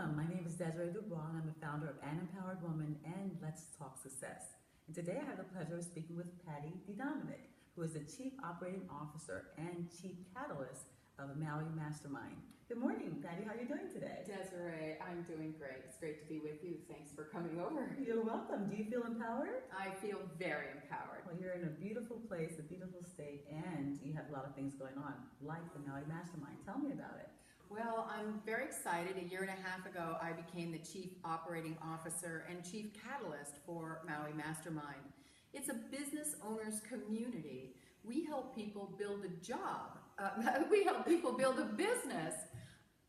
Welcome. My name is Desiree Dubois, and I'm the founder of An Empowered Woman and Let's Talk Success. And today I have the pleasure of speaking with Patty DeDominic, who is the Chief Operating Officer and Chief Catalyst of Maui Mastermind. Good morning, Patty. How are you doing today? Desiree, I'm doing great. It's great to be with you. Thanks for coming over. You're welcome. Do you feel empowered? I feel very empowered. Well, you're in a beautiful place, a beautiful state, and you have a lot of things going on, like the Maui Mastermind. Tell me about it. Well, I'm very excited. A year and a half ago, I became the Chief Operating Officer and Chief Catalyst for Maui Mastermind. It's a business owners community. We help people build a job. We help people build a business,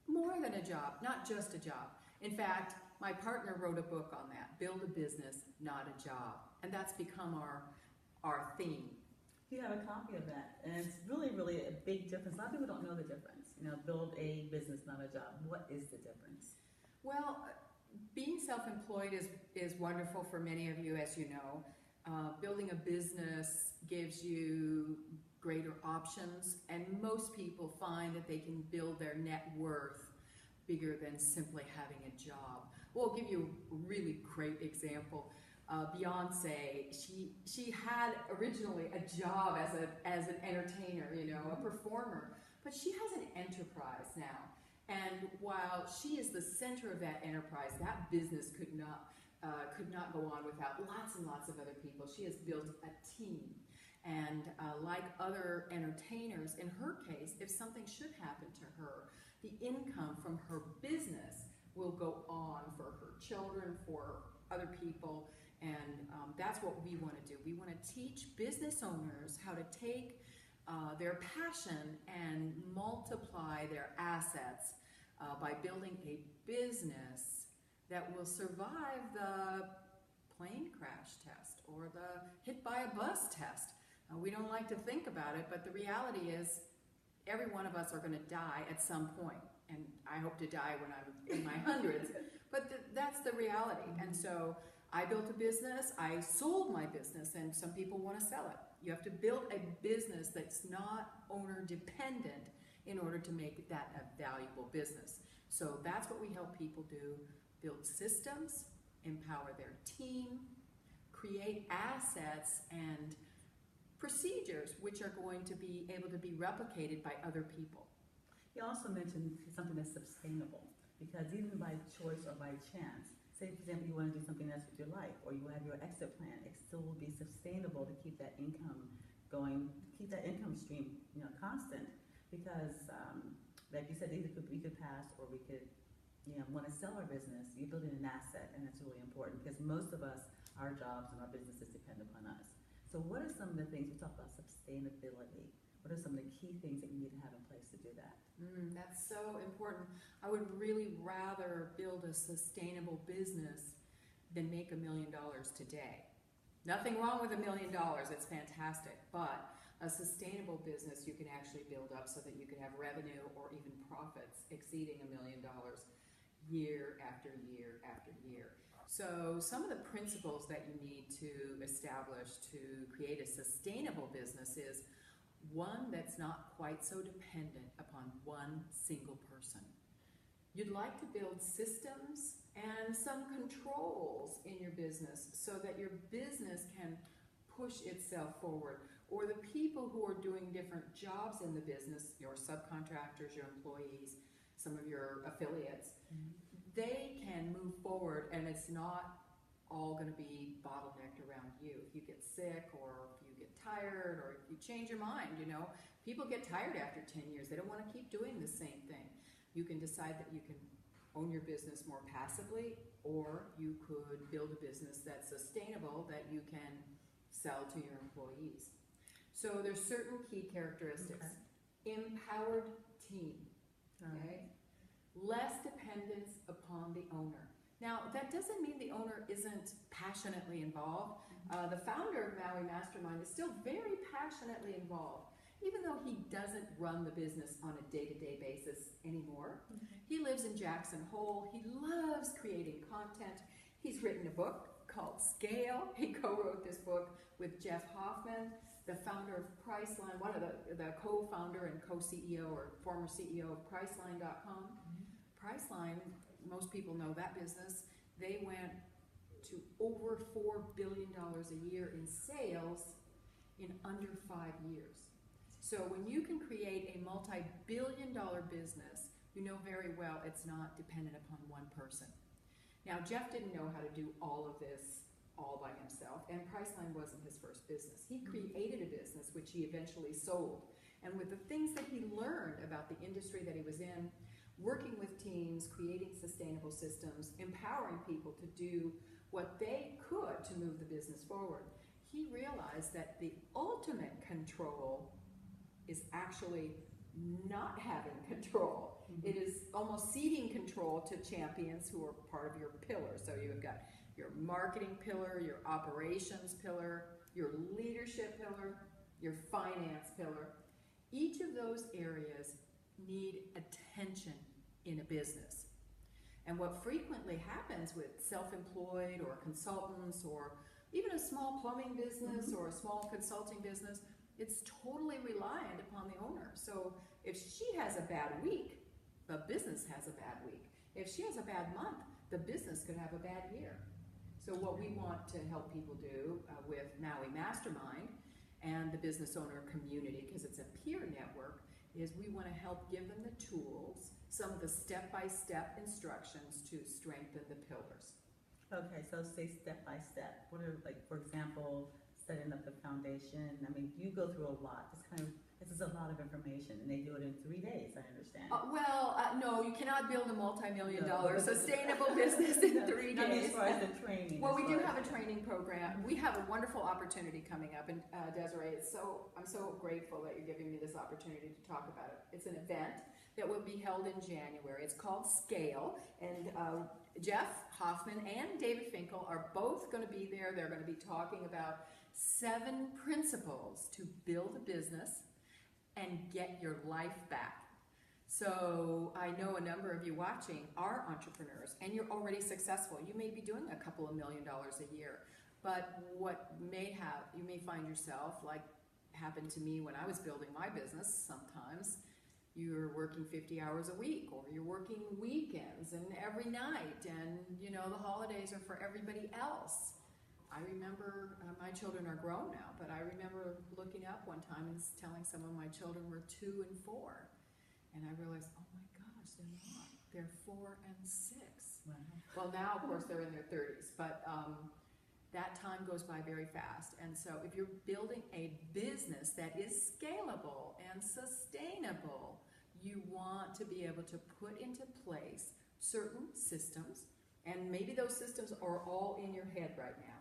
more than a job, not just a job. In fact, my partner wrote a book on that, Build a Business, Not a Job. And that's become our theme. You have a copy of that, and it's really, really a big difference. A lot of people don't know the difference. Build a business, not a job. What is the difference? Well, being self-employed is wonderful for many of you, as you know. Building a business gives you greater options, and most people find that they can build their net worth bigger than simply having a job. Well, I'll give you a really great example. Beyonce, she had originally a job as an entertainer, a performer, but she has an enterprise now. And while she is the center of that enterprise, that business could not go on without lots and lots of other people. She has built a team. And like other entertainers, in her case, if something should happen to her, the income from her business will go on for her children, for other people. And that's what we want to do. We want to teach business owners how to take their passion and multiply their assets by building a business that will survive the plane crash test or the hit by a bus test. We don't like to think about it, but the reality is every one of us are going to die at some point. And I hope to die when I'm in my hundreds. But that's the reality. And so I built a business, I sold my business, and some people want to sell it. You have to build a business that's not owner dependent in order to make that a valuable business. So that's what we help people do: build systems, empower their team, create assets and procedures which are going to be able to be replicated by other people. You also mentioned something that's sustainable, because even by choice or by chance, say, for example, you want to do something else with your life, or you have your exit plan, it still will be sustainable to keep that income going, keep that income stream, constant. Because, like you said, either we could pass, or we could, want to sell our business. You're building an asset, and that's really important, because most of us, our jobs and our businesses depend upon us. So, what are some of the things we talk about sustainability? What are some of the key things that you need to have in place to do that? That's so important. I would really rather build a sustainable business than make $1 million today. Nothing wrong with $1 million, it's fantastic, but a sustainable business you can actually build up so that you can have revenue or even profits exceeding $1 million year after year after year. So some of the principles that you need to establish to create a sustainable business is one that's not quite so dependent upon one single person. You'd like to build systems and some controls in your business so that your business can push itself forward, or the people who are doing different jobs in the business, your subcontractors, your employees, some of your affiliates, they can move forward, and it's not all going to be bottlenecked around you. If you get sick, or if you get tired, or if you change your mind, people get tired after 10 years. They don't want to keep doing the same thing. You can decide that you can own your business more passively, or you could build a business that's sustainable that you can sell to your employees. So there's certain key characteristics. Okay. Empowered team. Okay. Less dependence upon the owner. Now, that doesn't mean the owner isn't passionately involved. The founder of Maui Mastermind is still very passionately involved, even though he doesn't run the business on a day-to-day basis anymore. He lives in Jackson Hole. He loves creating content. He's written a book called Scale. He co-wrote this book with Jeff Hoffman, the founder of Priceline, one of the co-founder and co-CEO or former CEO of Priceline.com. Priceline most people know that business. They went to over $4 billion a year in sales in under 5 years. So when you can create a multi-billion-dollar business, you know very well it's not dependent upon one person. Now, Jeff didn't know how to do all of this all by himself, and Priceline wasn't his first business. He created a business which he eventually sold. And with the things that he learned about the industry that he was in, working with teams, creating sustainable systems, empowering people to do what they could to move the business forward, he realized that the ultimate control is actually not having control. Mm-hmm. It is almost ceding control to champions who are part of your pillar. So you've got your marketing pillar, your operations pillar, your leadership pillar, your finance pillar. Each of those areas need attention in a business. And what frequently happens with self-employed or consultants or even a small plumbing business or a small consulting business, it's totally reliant upon the owner. So if she has a bad week, the business has a bad week. If she has a bad month, the business could have a bad year. So what we want to help people do with Maui Mastermind and the business owner community, because it's a peer network, is we want to help give them the tools, some of the step-by-step instructions to strengthen the pillars. Okay, so say step by step. What are, like, for example, setting up the foundation? I mean, you go through a lot. This is a lot of information, and they do it in 3 days, I understand. No, you cannot build a multi-million-dollar sustainable business in 3 days. I mean, as far as the training. Well, we do have a training program. We have a wonderful opportunity coming up, and Desiree, I'm so grateful that you're giving me this opportunity to talk about it. It's an event that will be held in January. It's called Scale, and Jeff Hoffman and David Finkel are both going to be there. They're going to be talking about 7 principles to build a business and get your life back. So I know a number of you watching are entrepreneurs and you're already successful. You may be doing a couple of $1 million a year, but you may find yourself, like happened to me when I was building my business, sometimes you're working 50 hours a week, or you're working weekends and every night, and you know the holidays are for everybody else. I remember, my children are grown now, but I remember looking up one time and telling some of my children were 2 and 4. And I realized, oh my gosh, they're not. They're 4 and 6. Wow. Well, now, of course, they're in their 30s, but that time goes by very fast. And so if you're building a business that is scalable and sustainable, you want to be able to put into place certain systems, and maybe those systems are all in your head right now,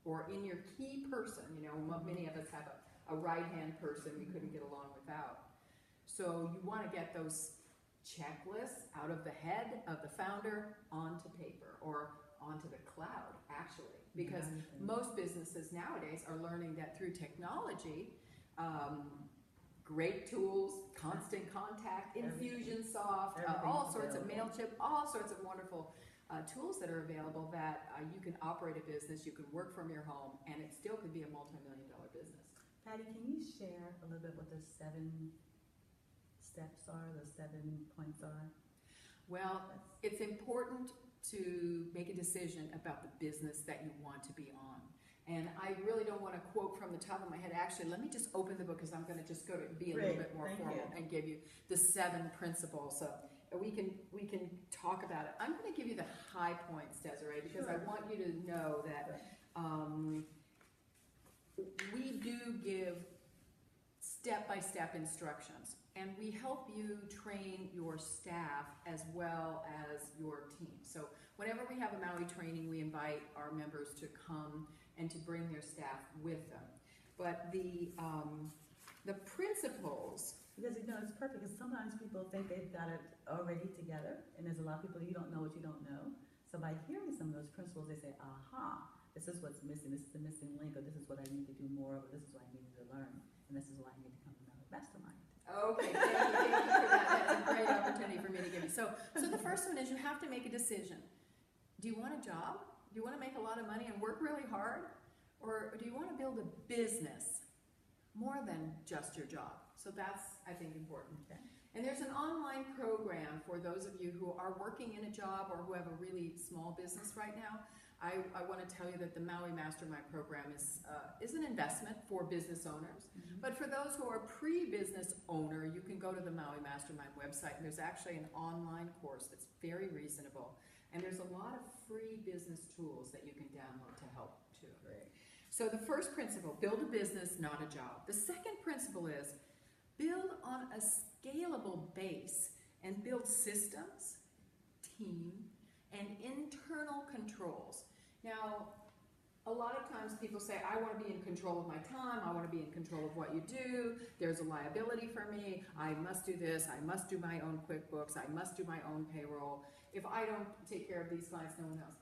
or in your key person. You know, many of us have a right-hand person we couldn't get along without. So you want to get those checklists out of the head of the founder onto paper, or onto the cloud, actually. Because most businesses nowadays are learning that through technology, great tools, Constant Contact, Infusionsoft, all sorts of MailChimp, all sorts of wonderful tools that are available that you can operate a business, you can work from your home, and it still could be a multi-million-dollar business. Patty, can you share a little bit what the 7 steps are, the 7 points are? Well, it's important to make a decision about the business that you want to be on. And I really don't want to quote from the top of my head. Actually, let me just open the book, because I'm going to just go to be a little bit more formal and give you the 7 principles. So we can talk about it. I'm going to give you the high points, Desiree, because I want you to know that we do give step-by-step instructions, and we help you train your staff as well as your team. So whenever we have a Maui training, we invite our members to come and to bring their staff with them. But the principles... Because, you know, it's perfect, because sometimes people think they've got it already together, and there's a lot of people, you don't know what you don't know. So by hearing some of those principles, they say, aha, this is what's missing, this is the missing link, or this is what I need to do more of, or this is what I need to learn, and this is why I need to come to Maui Mastermind. Okay, thank you for that. That's a great opportunity for me to give you. So the first one is you have to make a decision. Do you want a job? Do you want to make a lot of money and work really hard? Or do you want to build a business more than just your job? So that's, I think, important. Okay. And there's an online program for those of you who are working in a job or who have a really small business right now. I want to tell you that the Maui Mastermind program is an investment for business owners. But for those who are pre-business owner, you can go to the Maui Mastermind website, and there's actually an online course that's very reasonable. And there's a lot of free business tools that you can download to help too. Great. So the first principle, build a business, not a job. The second principle is build on a scalable base and build systems, team, and internal controls. Now, a lot of times people say, I want to be in control of my time, I want to be in control of what you do, there's a liability for me, I must do this, I must do my own QuickBooks, I must do my own payroll. If I don't take care of these clients, no one else.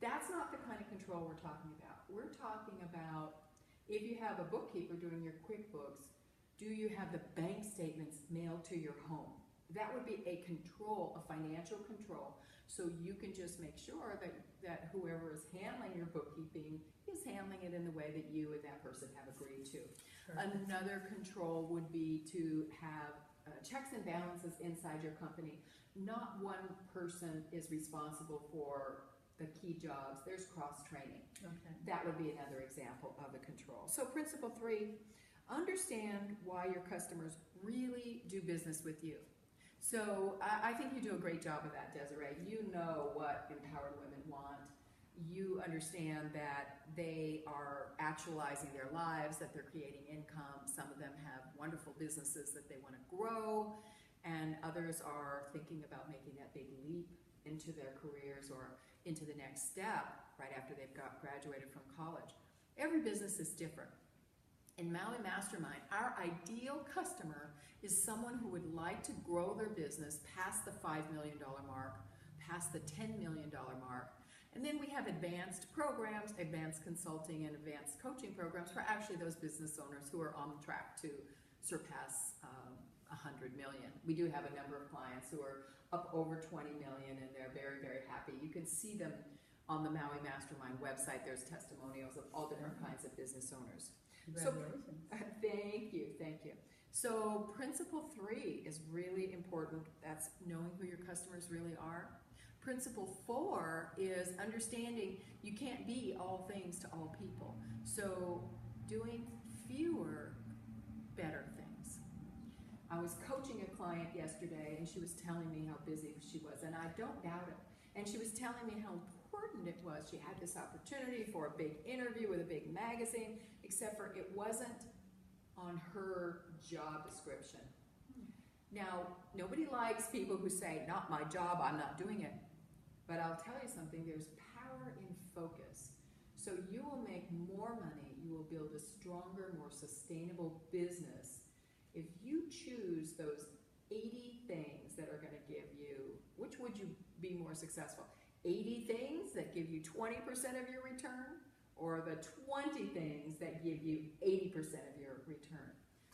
That's not the kind of control we're talking about. We're talking about if you have a bookkeeper doing your QuickBooks, do you have the bank statements mailed to your home? That would be a control, a financial control. So you can just make sure that whoever is handling your bookkeeping is handling it in the way that you and that person have agreed to. Perfect. Another control would be to have checks and balances inside your company. Not one person is responsible for the key jobs. There's cross-training. Okay. That would be another example of a control. So principle 3, understand why your customers really do business with you. So I think you do a great job of that, Desiree. You know what empowered women want. You understand that they are actualizing their lives, that they're creating income. Some of them have wonderful businesses that they want to grow, and others are thinking about making that big leap into their careers or into the next step right after they've graduated from college. Every business is different. In Maui Mastermind, our ideal customer is someone who would like to grow their business past the $5 million mark, past the $10 million mark. And then we have advanced programs, advanced consulting, and advanced coaching programs for actually those business owners who are on track to surpass 100 million. We do have a number of clients who are up over 20 million, and they're very, very happy. You can see them on the Maui Mastermind website. There's testimonials of all different kinds of business owners. Congratulations. So, thank you, thank you. So principle 3 is really important. That's knowing who your customers really are. Principle 4 is understanding you can't be all things to all people. So doing fewer, better things. I was coaching a client yesterday, and she was telling me how busy she was, and I don't doubt it. And she was telling me how important it was. She had this opportunity for a big interview with a big magazine, except for it wasn't on her job description. Now, nobody likes people who say, not my job, I'm not doing it. But I'll tell you something, there's power in focus. So you will make more money, you will build a stronger, more sustainable business if you choose those 80 things that are going to give you, which would you be more successful? 80 things that give you 20% of your return, or the 20 things that give you 80% of your return?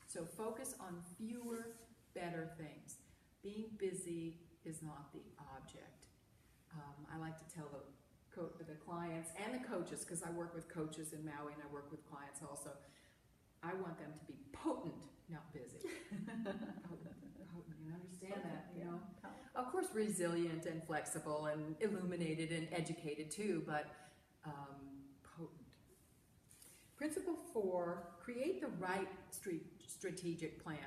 So focus on fewer, better things. Being busy is not the object. I like to tell the clients and the coaches, because I work with coaches in Maui and I work with clients also, I want them to be potent, not busy. Potent. You understand that, you know? Of course, resilient and flexible and illuminated and educated too, but potent. Principle 4, create the right strategic plan.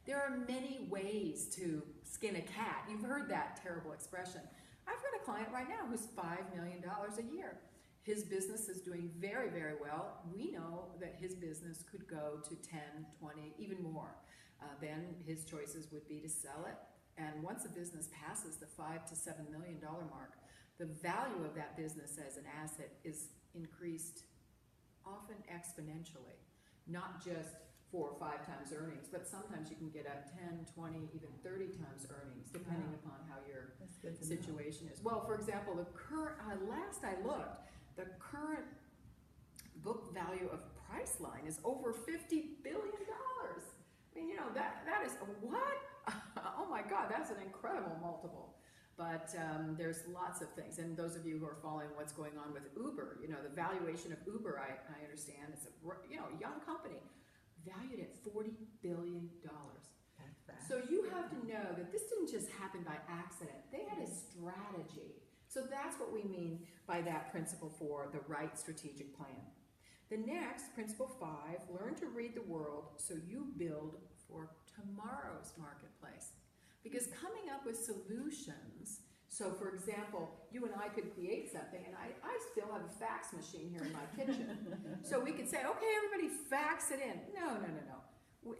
There are many ways to skin a cat. You've heard that terrible expression. I've got a client right now who's $5 million a year. His business is doing very, very well. We know that his business could go to 10, 20, even more. Then his choices would be to sell it. And once a business passes the $5 to $7 million mark, the value of that business as an asset is increased often exponentially, not just 4 or 5 times earnings, but sometimes you can get up 10, 20, even 30 times earnings, depending upon how your situation is. Well, for example, the current, last I looked, the current book value of Priceline is over $50 billion. I mean, you know, that is, what? Oh my God, that's an incredible multiple. But there's lots of things. And those of you who are following what's going on with Uber, you know, the valuation of Uber, I understand, it's a, you know, young company, valued at $40 billion. Facts. So you have to know that this didn't just happen by accident. They had a strategy. So that's what we mean by that principle 4, the right strategic plan. The next, principle 5, learn to read the world so you build for tomorrow's marketplace. Because coming up with solutions, so for example, you and I could create something, and I still have a fax machine here in my kitchen. So we could say, okay, everybody fax it in. No.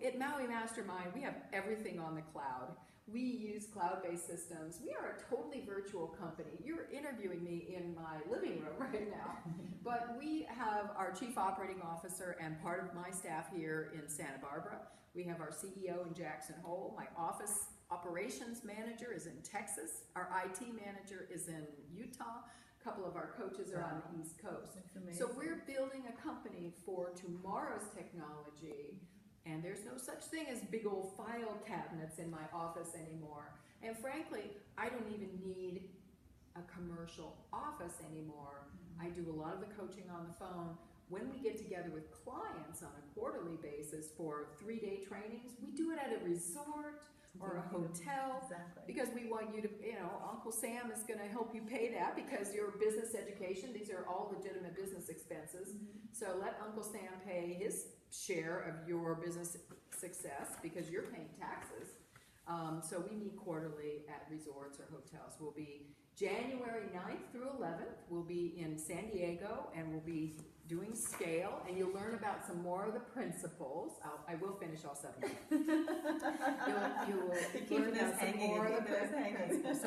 At Maui Mastermind, we have everything on the cloud. We use cloud-based systems. We are a totally virtual company. You're interviewing me in my living room right now. But we have our chief operating officer and part of my staff here in Santa Barbara. We have our CEO in Jackson Hole. My office operations manager is in Texas. Our IT manager is in Utah. A couple of our coaches are on the East Coast. So we're building a company for tomorrow's technology. And there's no such thing as big old file cabinets in my office anymore. And frankly, I don't even need a commercial office anymore. I do a lot of the coaching on the phone. When we get together with clients on a quarterly basis for 3-day trainings, we do it at a resort or a hotel. Exactly. Because we want you to, Uncle Sam is going to help you pay that because your business education, these are all legitimate business expenses. So let Uncle Sam pay his share of your business success because you're paying taxes. So we meet quarterly at resorts or hotels. We'll be January 9th through 11th. We'll be in San Diego and we'll be doing scale, and you'll learn about some more of the principles. I will finish all 7 of them. You'll learn about some more of the principles.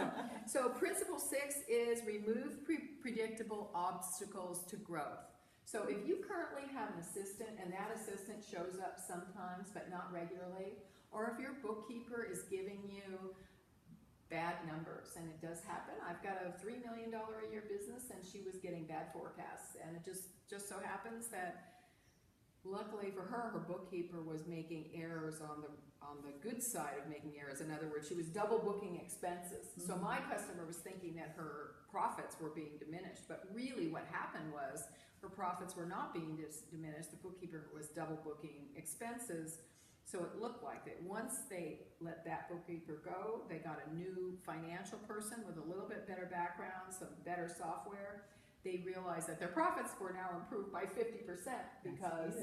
So principle 6 is remove predictable obstacles to growth. So if you currently have an assistant and that assistant shows up sometimes but not regularly, or if your bookkeeper is giving you bad numbers, and it does happen. I've got a $3 million a year business and she was getting bad forecasts, and it just so happens that luckily for her, her bookkeeper was making errors on the good side of making errors. In other words, she was double booking expenses. So my customer was thinking that her profits were being diminished, but really what happened was her profits were not being diminished. The bookkeeper was double booking expenses. So it looked like it. Once they let that bookkeeper go, they got a new financial person with a little bit better background, some better software. They realized that their profits were now improved by 50% because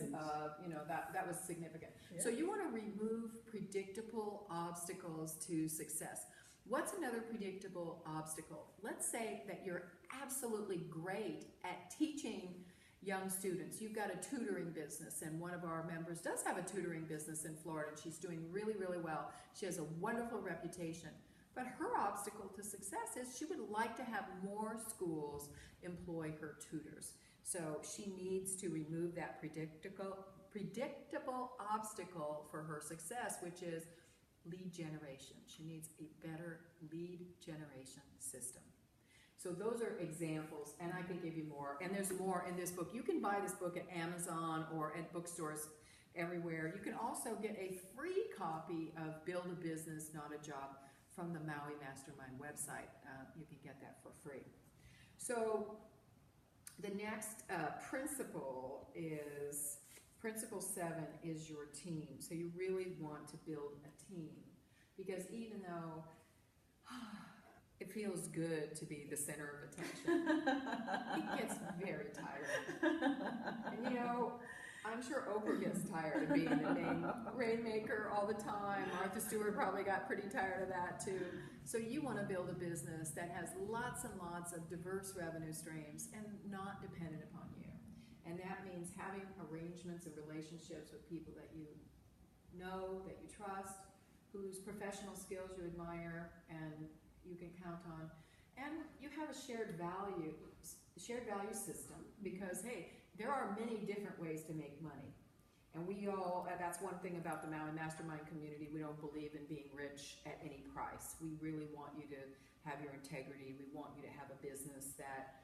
that was significant. Yeah. So you want to remove predictable obstacles to success. What's another predictable obstacle? Let's say that you're absolutely great at teaching young students. You've got a tutoring business, and one of our members does have a tutoring business in Florida, and she's doing really, really well. She has a wonderful reputation. But her obstacle to success is she would like to have more schools employ her tutors. So she needs to remove that predictable obstacle for her success, which is lead generation. She needs a better lead generation system. So those are examples, and I can give you more. And there's more in this book. You can buy this book at Amazon or at bookstores everywhere. You can also get a free copy of Build a Business, Not a Job from the Maui Mastermind website. You can get that for free. So the next principle is, principle 7 is your team. So you really want to build a team, because even though it feels good to be the center of attention, it gets very tiring. And I'm sure Oprah gets tired of being the main rainmaker all the time. Martha Stewart probably got pretty tired of that too. So you want to build a business that has lots and lots of diverse revenue streams and not dependent upon you. And that means having arrangements and relationships with people that you know, that you trust, whose professional skills you admire and you can count on. And you have a shared value system, because hey, there are many different ways to make money. And that's one thing about the Maui Mastermind community, we don't believe in being rich at any price. We really want you to have your integrity. We want you to have a business that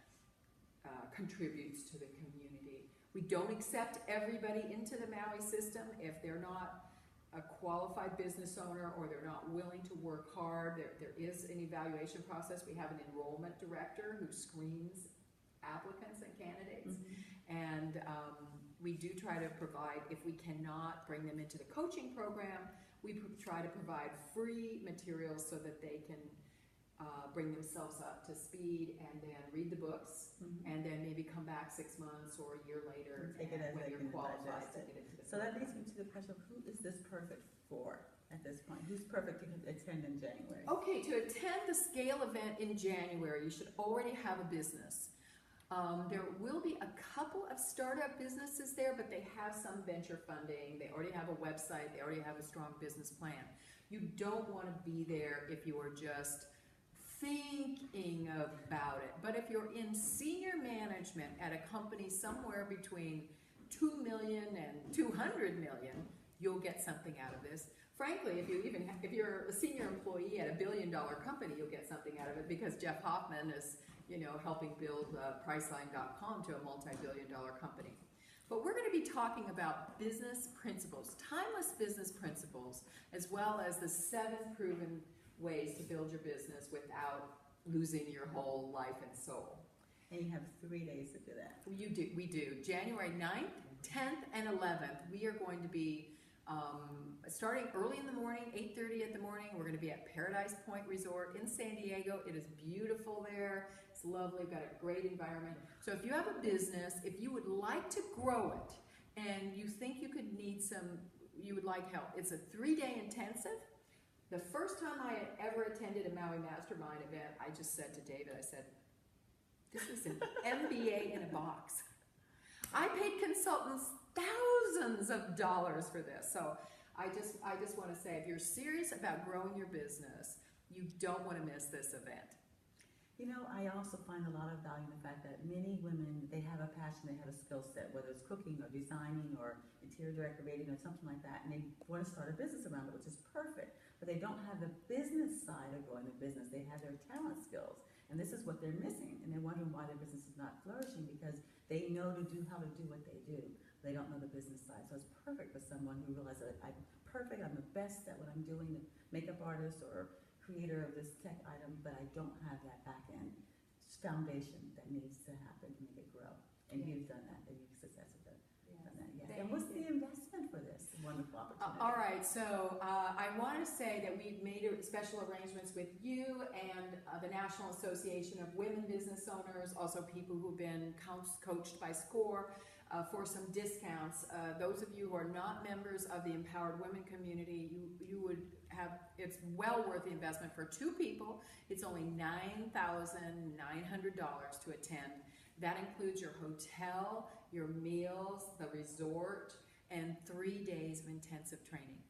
contributes to the community. We don't accept everybody into the Maui system if they're not a qualified business owner or they're not willing to work hard. There is an evaluation process. We have an enrollment director who screens applicants and candidates. And we do try to provide, if we cannot bring them into the coaching program, We try to provide free materials so that they can bring themselves up to speed and then read the books and then maybe come back 6 months or a year later Take it as when they you're can qualified digest to it. get into the So that leads program. me to the question of who is this perfect for at this point? Who's perfect to attend in January? Okay, to attend the scale event in January, you should already have a business. There will be a couple of startup businesses there, but they have some venture funding. They already have a website. They already have a strong business plan. You don't want to be there if you are just thinking about it. But if you're in senior management at a company somewhere between 2 million and 200 million, you'll get something out of this. Frankly, if you're a senior employee at a $1 billion company, you'll get something out of it because Jeff Hoffman is, helping build Priceline.com to a multi-billion-dollar company. But we're going to be talking about business principles, timeless business principles, as well as the 7 proven ways to build your business without losing your whole life and soul. And you have 3 days to do that. We do. January 9th, 10th, and 11th, we are going to be starting early in the morning, 8:30 in the morning. We're going to be at Paradise Point Resort in San Diego. It is beautiful there. It's lovely. We've got a great environment. So if you have a business, if you would like to grow it, and you think you would like help, it's a 3-day intensive. The first time I had ever attended a Maui Mastermind event, I just said to David, I said, this is an MBA in a box. I paid consultants thousands of dollars for this. So I just want to say, if you're serious about growing your business, you don't want to miss this event. I also find a lot of value in the fact that many women, they have a passion, they have a skill set, whether it's cooking or designing or interior decorating or something like that, and they want to start a business around it, which is perfect. But they don't have the business side of growing the business. They have their talent skills, and this is what they're missing, and they're wondering why their business is not flourishing because they know how to do what they do. They don't know the business side. So it's perfect for someone who realizes that I'm perfect, I'm the best at what I'm doing, makeup artist or creator of this tech item, but I don't have that back end foundation that needs to happen to make it grow. And you've done that, and you've successfully done that. Yes. And what's the investment for this wonderful opportunity? All right, so I want to say that we've made special arrangements with you and the National Association of Women Business Owners, also people who've been coached by SCORE, for some discounts. Those of you who are not members of the Empowered Women community, you would have, it's well worth the investment for 2 people. It's only $9,900 to attend. That includes your hotel, your meals, the resort, and 3 days of intensive training.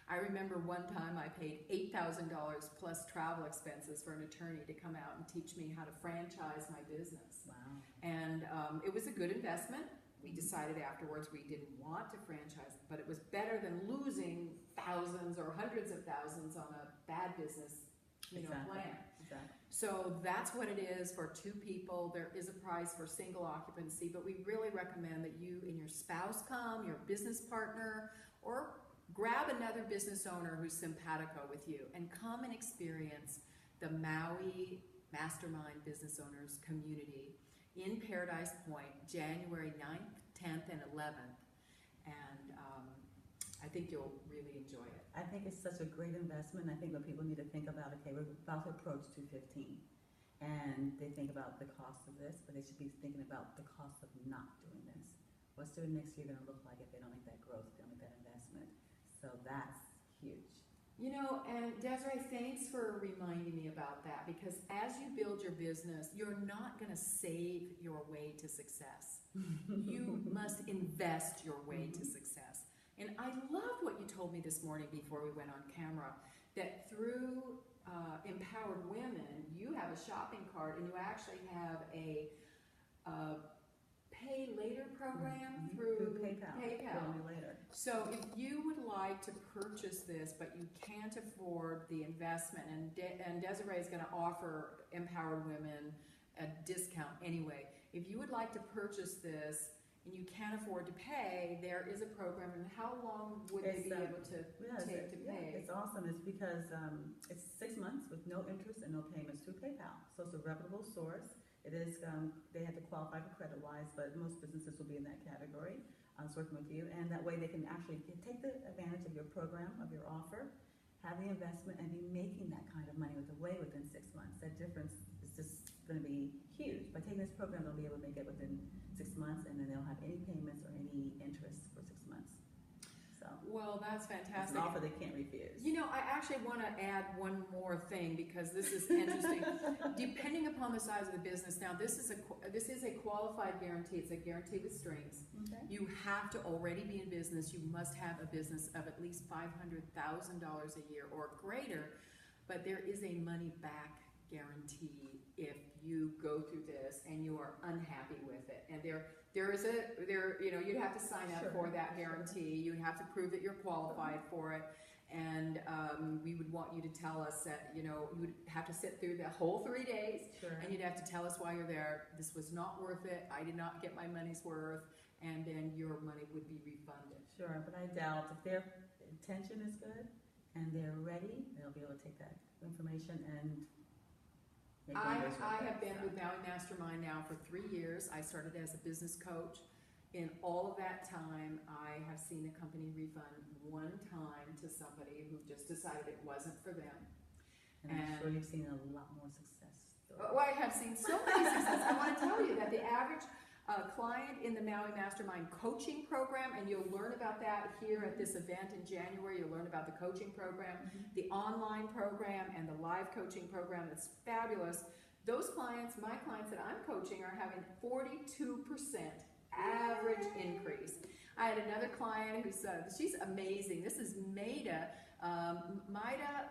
I remember one time I paid $8,000 plus travel expenses for an attorney to come out and teach me how to franchise my business. Wow. And it was a good investment. We decided afterwards we didn't want to franchise, but it was better than losing thousands or hundreds of thousands on a bad business, plan. Exactly. So that's what it is for 2 people. There is a price for single occupancy, but we really recommend that you and your spouse come, your business partner, or grab another business owner who's simpatico with you and come and experience the Maui Mastermind Business Owners community in Paradise Point, January 9th, 10th, and 11th. And I think you'll really enjoy it. I think it's such a great investment. I think what people need to think about, okay, we're about to approach 215, and they think about the cost of this, but they should be thinking about the cost of not doing this. What's their next year going to look like if they don't make that growth, if they don't make that investment? So that's huge. And Desiree, thanks for reminding me about that, because as you build your business, you're not going to save your way to success. You must invest your way to success. And I loved what you told me this morning before we went on camera, that through Empowered Women, you have a shopping cart and you actually have a pay later program through PayPal. Later. So if you would like to purchase this, but you can't afford the investment, and Desiree is going to offer Empowered Women a discount anyway. If you would like to purchase this and you can't afford to pay, there is a program. And how long would they be able to take to pay? It's awesome. It's because it's 6 months with no interest and no payments through PayPal. So it's a reputable source. It is, they have to qualify for credit-wise, but most businesses will be in that category. working with you, and that way they can actually take the advantage of your program, of your offer, have the investment, and be making that kind of money within 6 months. That difference is just going to be huge. By taking this program, they'll be able to make it within 6 months, and then they'll have any payments or any interest for 6 months. So, well, that's it's fantastic. an offer they can't refuse. You know, I actually want to add one more thing because this is interesting. Depending upon the size of the business, now this is a qualified guarantee. It's a guarantee with strings. Okay. You have to already be in business. You must have a business of at least $500,000 a year or greater. But there is a money back guarantee if you go through this and you are unhappy with it. And you'd have to sign up for that guarantee. You have to prove that you're qualified for it. And we would want you to tell us that, you would have to sit through the whole 3 days. Sure. And you'd have to tell us why you're there. This was not worth it. I did not get my money's worth. And then your money would be refunded. Sure, but I doubt if their intention is good and they're ready, they'll be able to take that information and make I have been with Maui Mastermind now for 3 years. I started as a business coach. In all of that time, I have seen a company refund one time to somebody who just decided it wasn't for them. And I'm sure you've seen a lot more success stories. Well, I have seen so many success. I want to tell you that the average client in the Maui Mastermind coaching program, and you'll learn about that here at this event in January. You'll learn about the coaching program, the online program, and the live coaching program. It's fabulous. Those clients, my clients that I'm coaching, are having 42% average increase. I had another client who said, she's amazing. This is Maida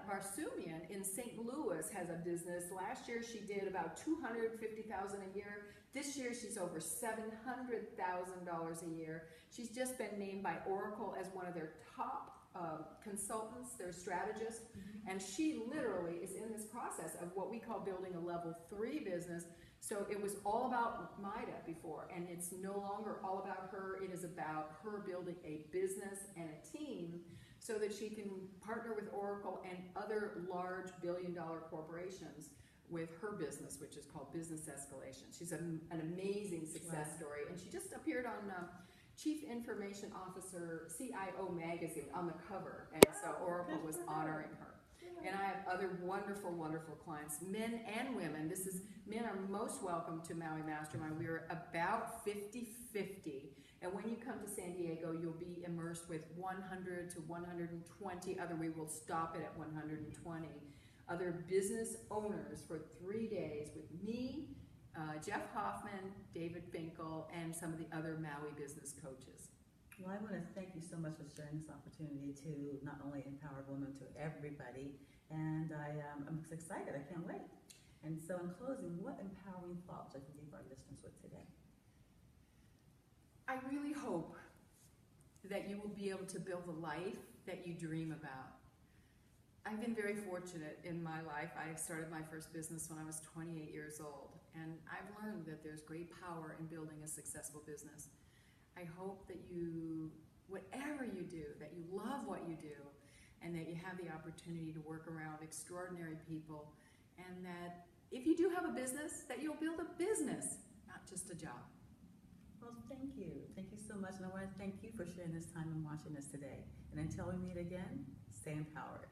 Varsumian in St. Louis has a business. Last year she did about $250,000 a year. This year she's over $700,000 a year. She's just been named by Oracle as one of their top consultants, their strategist, and she literally is in this process of what we call building a level 3 business. So it was all about Maida before, and it's no longer all about her. It is about her building a business and a team so that she can partner with Oracle and other large billion-dollar corporations with her business, which is called Business Escalation. She's an amazing success story, and she just appeared on Chief Information Officer CIO magazine on the cover, and so Oracle was honoring her. And I have other wonderful, wonderful clients, men and women. Men are most welcome to Maui Mastermind. We are about 50-50. And when you come to San Diego, you'll be immersed with 100 to 120 we will stop it at 120 other business owners for 3 days with me, Jeff Hoffman, David Finkel, and some of the other Maui business coaches. Well, I want to thank you so much for sharing this opportunity to not only empower women, to everybody, and I'm excited. I can't wait. And so in closing, what empowering thoughts I can leave our listeners with today? I really hope that you will be able to build a life that you dream about. I've been very fortunate in my life. I started my first business when I was 28 years old, and I've learned that there's great power in building a successful business. I hope that whatever you do, that you love what you do, and that you have the opportunity to work around extraordinary people, and that if you do have a business, that you'll build a business, not just a job. Well, thank you. Thank you so much, and I want to thank you for sharing this time and watching us today. And until we meet again, stay empowered.